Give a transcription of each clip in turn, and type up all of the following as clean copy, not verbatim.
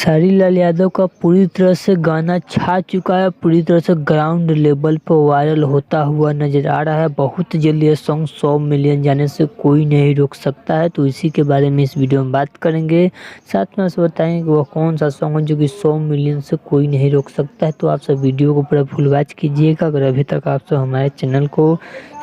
खेसारी लाल यादव का पूरी तरह से गाना छा चुका है, पूरी तरह से ग्राउंड लेवल पर वायरल होता हुआ नजर आ रहा है। बहुत जल्द ये सॉन्ग 100 मिलियन जाने से कोई नहीं रोक सकता है, तो इसी के बारे में इस वीडियो में बात करेंगे। साथ में आपसे बताएंगे कि वह कौन सा सॉन्ग है जो कि 100 मिलियन से कोई नहीं रोक सकता है। तो आप सब वीडियो को पूरा फुल वॉच कीजिएगा। अगर अभी तक आप सब हमारे चैनल को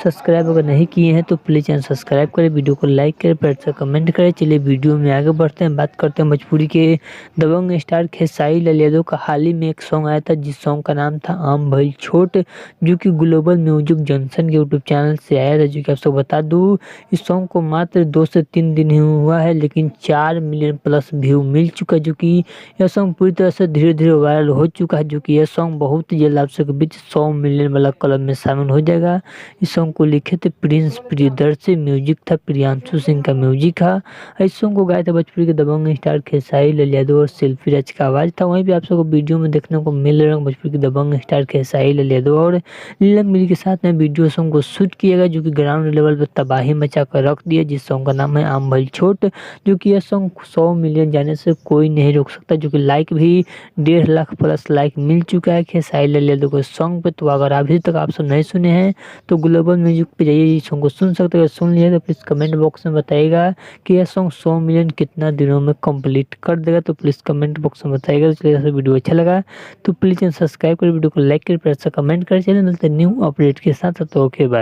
सब्सक्राइब अगर नहीं किए हैं तो प्लीज़ चैनल सब्सक्राइब करें, वीडियो को लाइक करें, प्यार से कमेंट करें। चलिए वीडियो में आगे बढ़ते हैं, बात करते हैं भोजपुरी के दबंग स्टार खेसारी लाल यादव का हाल ही में एक सॉन्ग आया था जिस सॉन्ग का नाम था आम भइल छोट, जो कि ग्लोबल म्यूजिक जंक्शन के यूट्यूब चैनल से आया था। जो कि आपको बता दूं, इस सॉन्ग को मात्र 2 से 3 दिन ही हुआ है, लेकिन 4 मिलियन प्लस व्यू मिल चुका है। जो कि यह सॉन्ग पूरी तरह से धीरे धीरे वायरल हो चुका है। जो कि यह सॉन्ग बहुत ही जल्द आप सबके बीच 100 मिलियन वाला क्लब में शामिल हो जाएगा। इस सॉन्ग को लिखे थे प्रिंस प्रियदर्शी, म्यूजिक था प्रियांशु सिंह का म्यूजिक था। इस सॉन्ग को गाए थे भोजपुरी के दबंग स्टार खेसारी लाल यादव और सेल्फी राज का आवाज था। वहीं पे आप सबको वीडियो में देखने को मिल रहा है भोजपुरी के दबंग स्टार खेसारी लाल यादव और लीला मिरी के साथ में वीडियो सॉन्ग को शूट किया गया, जो कि ग्राउंड लेवल पर तबाही मचा कर रख दिया। जिस सॉन्ग का नाम है आम भइल छोट, जो कि यह सॉन्ग 100 मिलियन जाने से कोई नहीं रोक सकता। जो कि लाइक भी 1.5 लाख प्लस लाइक मिल चुका है खेसारी लाल यादव के सॉन्ग पे। तो अगर अभी तक आप सब नहीं सुने हैं तो ग्लोबल म्यूजिक पे जाइए, इस सॉन्ग को सुन सकते हो। सुन लिया तो प्लीज़ कमेंट बॉक्स में बताइएगा कि यह सॉन्ग 100 मिलियन कितना दिनों में कंप्लीट कर देगा। तो प्लीज़ कमेंट बॉक्स में बताइएगा। तो चलिए वीडियो अच्छा लगा तो प्लीज़ सब्सक्राइब करें, वीडियो को लाइक करें, प्यार से कमेंट करें। चलिए मिलते हैं न्यू अपडेट के साथ। तो ओके बाय।